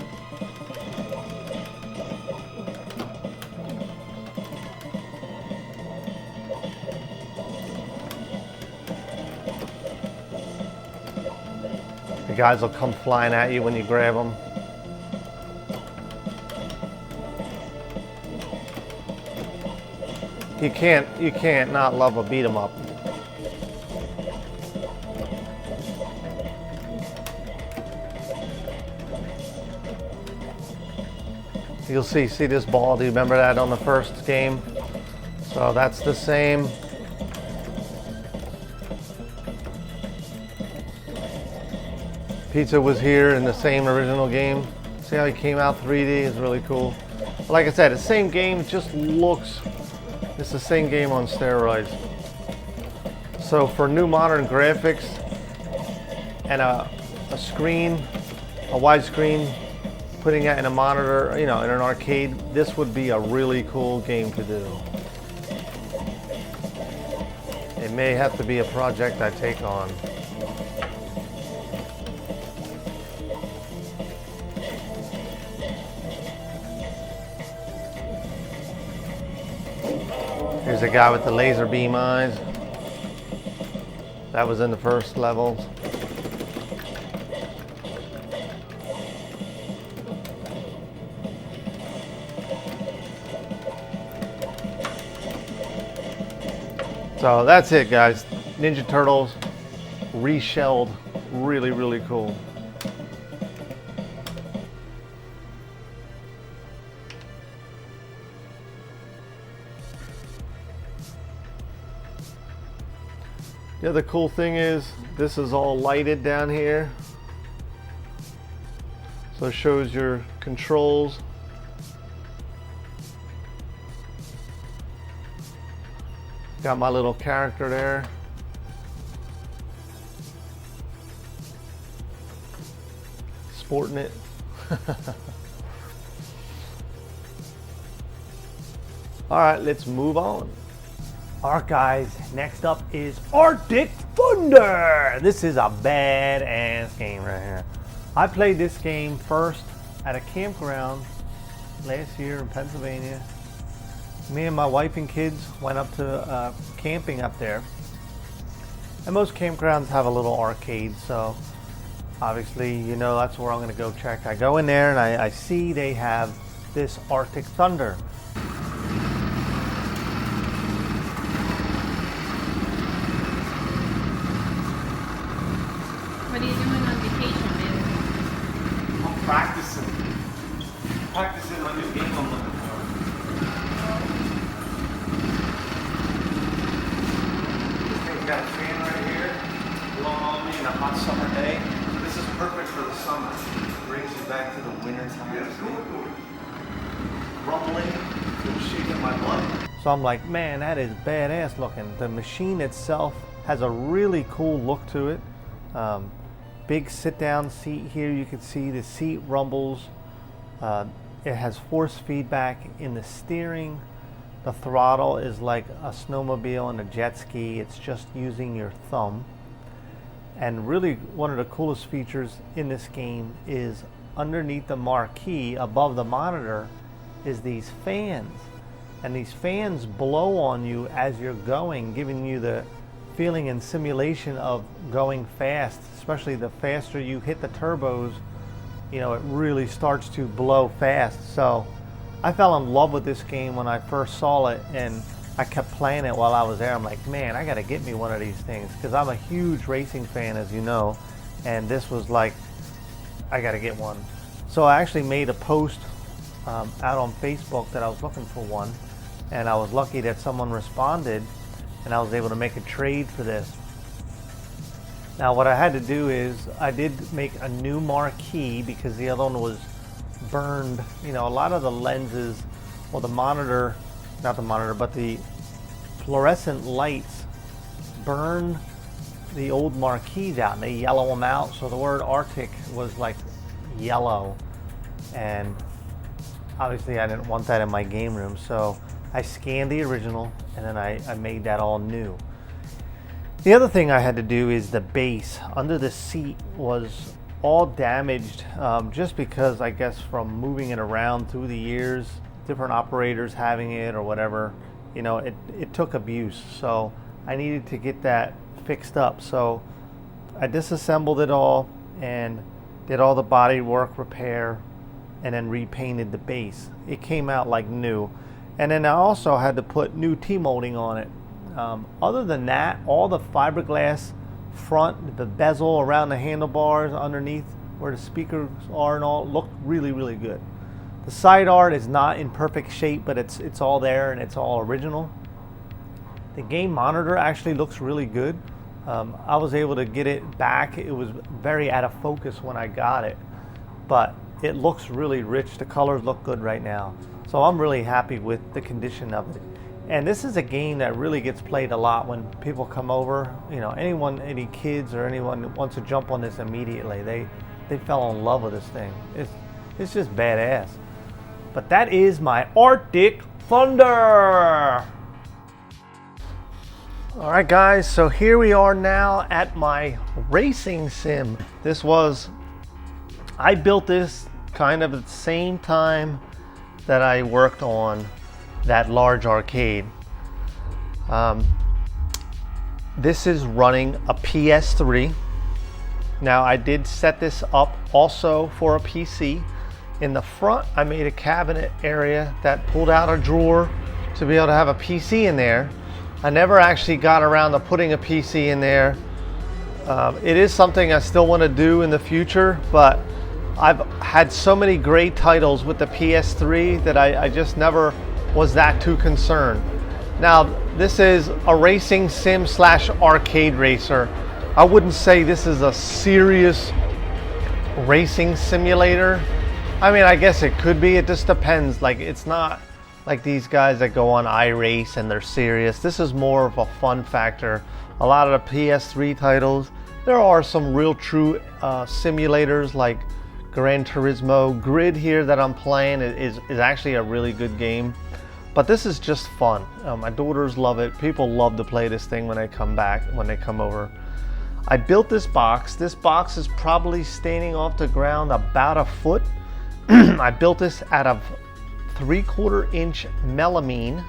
The guys will come flying at you when you grab them. You can't not love a beat 'em up. You'll see this ball. Do you remember that on the first game? So that's the same. Pizza was here in the same original game. See how he came out 3D? It's really cool. Like I said, the same game, it just looks. It's the same game on steroids. So for new modern graphics and a screen, a widescreen, putting that in a monitor, you know, in an arcade, this would be a really cool game to do. It may have to be a project I take on. Here's a guy with the laser beam eyes. That was in the first levels. So that's it, guys. Ninja Turtles reshelled. Really, really cool. The other cool thing is this is all lighted down here. So it shows your controls. Got my little character there. Sporting it. All right, let's move on. All right, guys, next up is Arctic Thunder. This is a badass game right here. I played this game first at a campground last year in Pennsylvania. Me and my wife and kids went up to camping up there. And most campgrounds have a little arcade, so obviously, you know, that's where I'm gonna go check. I go in there and I see they have this Arctic Thunder. What are you doing on vacation, man? I'm practicing my new game I'm looking for. This thing's got a fan right here blowing on me in a hot summer day. This is perfect for the summer. brings you back to the winter time. Rumbling, feels shaking my butt. So I'm like, man, that is badass looking. The machine itself has a really cool look to it. Big sit-down seat here. You can see the seat rumbles. It has force feedback in the steering. The throttle is like a snowmobile and a jet ski. It's just using your thumb. And really one of the coolest features in this game is underneath the marquee above the monitor is these fans. And these fans blow on you as you're going, giving you the feeling and simulation of going fast, especially the faster you hit the turbos, you know, it really starts to blow fast. So I fell in love with this game when I first saw it, and I kept playing it while I was there. I'm like, man, I gotta get me one of these things, because I'm a huge racing fan, as you know, and this was like, I gotta get one. So I actually made a post out on Facebook that I was looking for one, and I was lucky that someone responded and I was able to make a trade for this. Now what I had to do is I did make a new marquee because the other one was burned. You know, a lot of the lenses, well, the monitor, not the monitor, but the fluorescent lights burn the old marquees out and they yellow them out. So the word Arctic was like yellow, and obviously I didn't want that in my game room. So I scanned the original and then I made that all new. The other thing I had to do is the base under the seat was all damaged, just because I guess from moving it around through the years, different operators having it or whatever, you know, it took abuse. So I needed to get that fixed up. So I disassembled it all and did all the body work repair and then repainted the base. It came out like new. And then I also had to put new T-molding on it. Other than that, all the fiberglass front, the bezel around the handlebars underneath where the speakers are and all looked really, really good. The side art is not in perfect shape, but it's all there and it's all original. The game monitor actually looks really good. I was able to get it back. It was very out of focus when I got it, but it looks really rich. The colors look good right now. So I'm really happy with the condition of it. And this is a game that really gets played a lot when people come over. You know, anyone, any kids or anyone that wants to jump on this immediately, they fell in love with this thing. It's just badass. But that is my Arctic Thunder. All right, guys, so here we are now at my racing sim. I built this kind of at the same time that I worked on that large arcade. This is running a PS3. Now I did set this up also for a PC. In the front, I made a cabinet area that pulled out a drawer to be able to have a PC in there. I never actually got around to putting a PC in there. It is something I still want to do in the future, but I've had so many great titles with the PS3 that I just never was that too concerned. Now, this is a racing sim / arcade racer. I wouldn't say this is a serious racing simulator. I mean, I guess it could be. It just depends. Like, it's not like these guys that go on iRace and they're serious. This is more of a fun factor. A lot of the PS3 titles, there are some real true simulators like Gran Turismo. Grid here that I'm playing is actually a really good game, but this is just fun. My daughters love it. People love to play this thing when they come over. I built this box. This box is probably standing off the ground about a foot. I built this out of 3/4 inch melamine,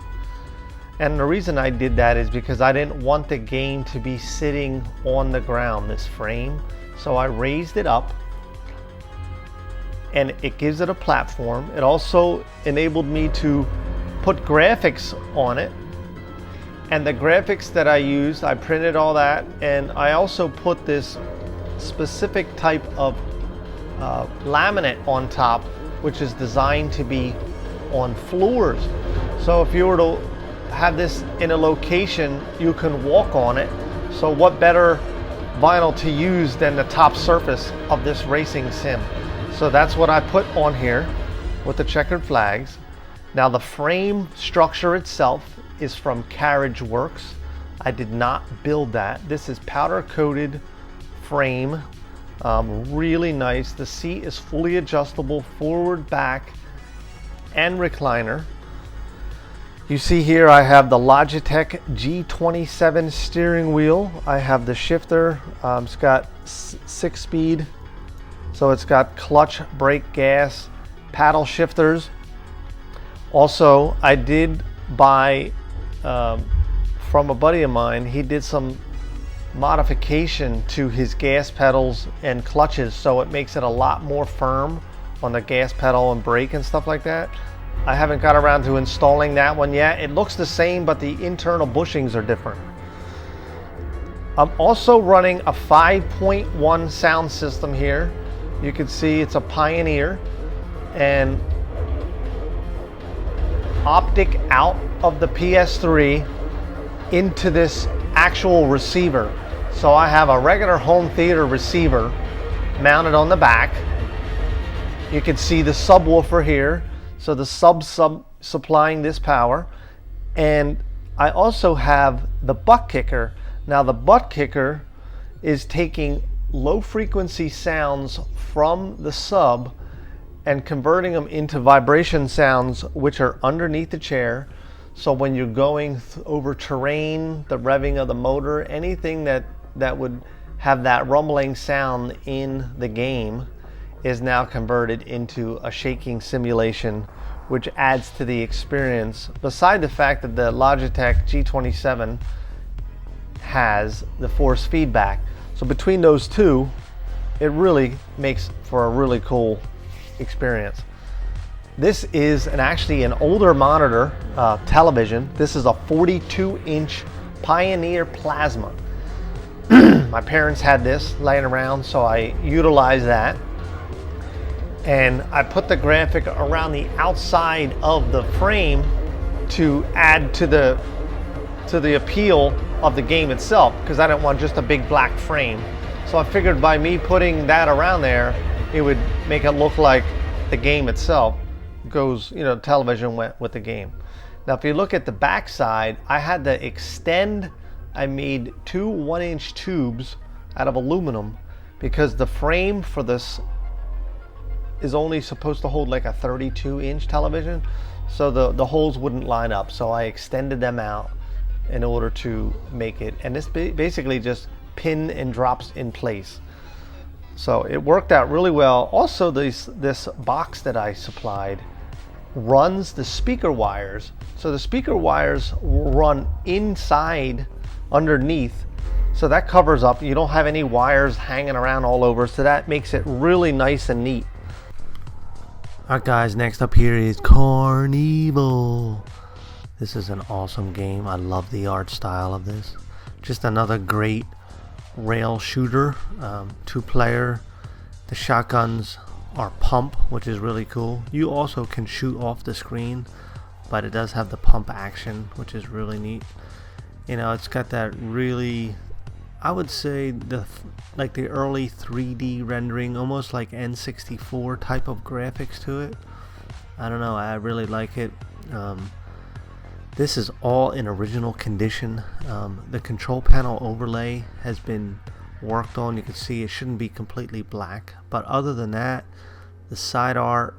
and the reason I did that is because I didn't want the game to be sitting on the ground, this frame. So I raised it up, and it gives it a platform. It also enabled me to put graphics on it, and the graphics that I used, I printed all that, and I also put this specific type of laminate on top, which is designed to be on floors. So if you were to have this in a location, you can walk on it. So what better vinyl to use than the top surface of this racing sim? So that's what I put on here with the checkered flags. Now the frame structure itself is from Carriage Works. I did not build that. This is powder coated frame, really nice. The seat is fully adjustable, forward, back, and recliner. You see here I have the Logitech G27 steering wheel. I have the shifter. It's got 6-speed, so it's got clutch, brake, gas, paddle shifters. Also, I did buy from a buddy of mine, he did some modification to his gas pedals and clutches, so it makes it a lot more firm on the gas pedal and brake and stuff like that. I haven't got around to installing that one yet. It looks the same, but the internal bushings are different. I'm also running a 5.1 sound system here. You can see it's a Pioneer, and optic out of the PS3 into this actual receiver. So I have a regular home theater receiver mounted on the back. You can see the subwoofer here. So the sub supplying this power. And I also have the butt kicker. Now the butt kicker is taking low frequency sounds from the sub and converting them into vibration sounds which are underneath the chair. So when you're going over terrain, the revving of the motor, anything that would have that rumbling sound in the game is now converted into a shaking simulation, which adds to the experience. Beside the fact that the Logitech G27 has the force feedback. So between those two, it really makes for a really cool experience. This is actually an older monitor television. This is a 42-inch Pioneer Plasma. My parents had this laying around, so I utilized that. And I put the graphic around the outside of the frame to add to the appeal of the game itself, because I didn't want just a big black frame. So I figured by me putting that around there, it would make it look like the game itself goes, television went with the game. Now if you look at the back side, I had to extend, I made 2 1-inch tubes out of aluminum because the frame for this is only supposed to hold like a 32-inch television, so the holes wouldn't line up. So I extended them out in order to make it, and this basically just pin and drops in place. So it worked out really well. Also, this box that I supplied runs the speaker wires. So the speaker wires run inside, underneath, so that covers up. You don't have any wires hanging around all over, so that makes it really nice and neat. Alright guys, next up here is Carnival. This is an awesome game. I love the art style of this. Just another great rail shooter, 2-player. The shotguns are pump, which is really cool. You also can shoot off the screen, but it does have the pump action, which is really neat. It's got that really, I would say, the early 3D rendering, almost like N64 type of graphics to it. I don't know, I really like it. This is all in original condition. The control panel overlay has been worked on. You can see it shouldn't be completely black, but other than that, the side art,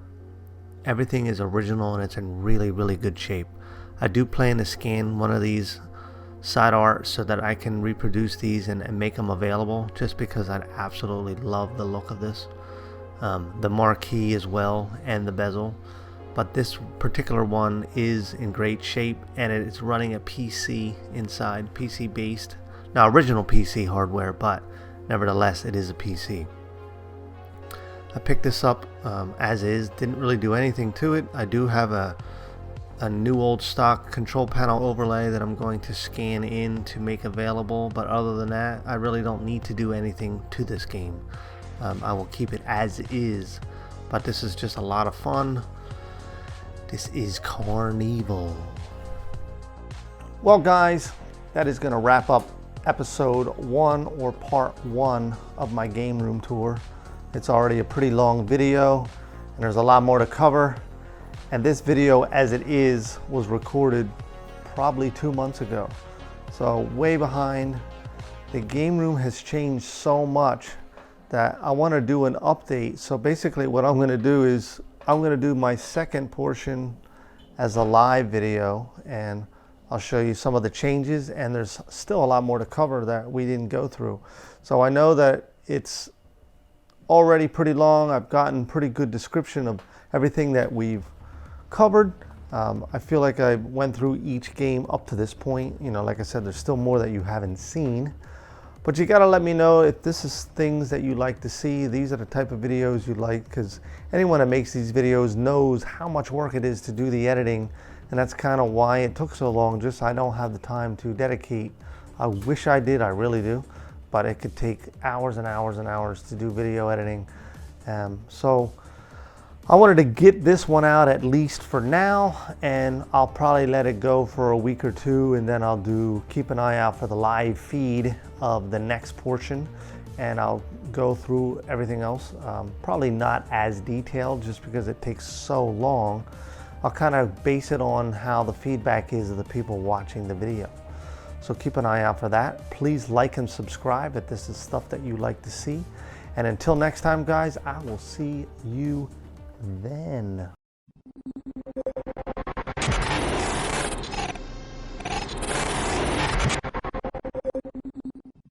everything is original and it's in really, really good shape. I do plan to scan one of these side art so that I can reproduce these and make them available, just because I absolutely love the look of this. The marquee as well, and the bezel. But this particular one is in great shape, and it's running a PC inside, PC based. Now original PC hardware, but nevertheless it is a PC. I picked this up as is, didn't really do anything to it. I do have a new old stock control panel overlay that I'm going to scan in to make available, but other than that, I really don't need to do anything to this game. I will keep it as is, but this is just a lot of fun. This is Carnival. Well guys, that is going to wrap up episode 1, or part 1 of my game room tour. It's already a pretty long video and there's a lot more to cover. And this video as it is was recorded probably 2 months ago. So way behind. The game room has changed so much that I want to do an update. So basically what I'm going to do is I'm going to do my second portion as a live video, and I'll show you some of the changes, and there's still a lot more to cover that we didn't go through. So I know that it's already pretty long. I've gotten pretty good description of everything that we've covered. I feel like I went through each game up to this point. You know, like I said, there's still more that you haven't seen. But you gotta let me know if this is things that you like to see. These are the type of videos you like, because anyone that makes these videos knows how much work it is to do the editing, and that's kind of why it took so long. Just I don't have the time to dedicate. I wish I did, I really do, but it could take hours and hours and hours to do video editing. So I wanted to get this one out at least for now, and I'll probably let it go for a week or two, and then I'll keep an eye out for the live feed of the next portion, and I'll go through everything else. Probably not as detailed just because it takes so long. I'll kind of base it on how the feedback is of the people watching the video. So keep an eye out for that. Please like and subscribe if this is stuff that you like to see. And until next time, guys, I will see you then.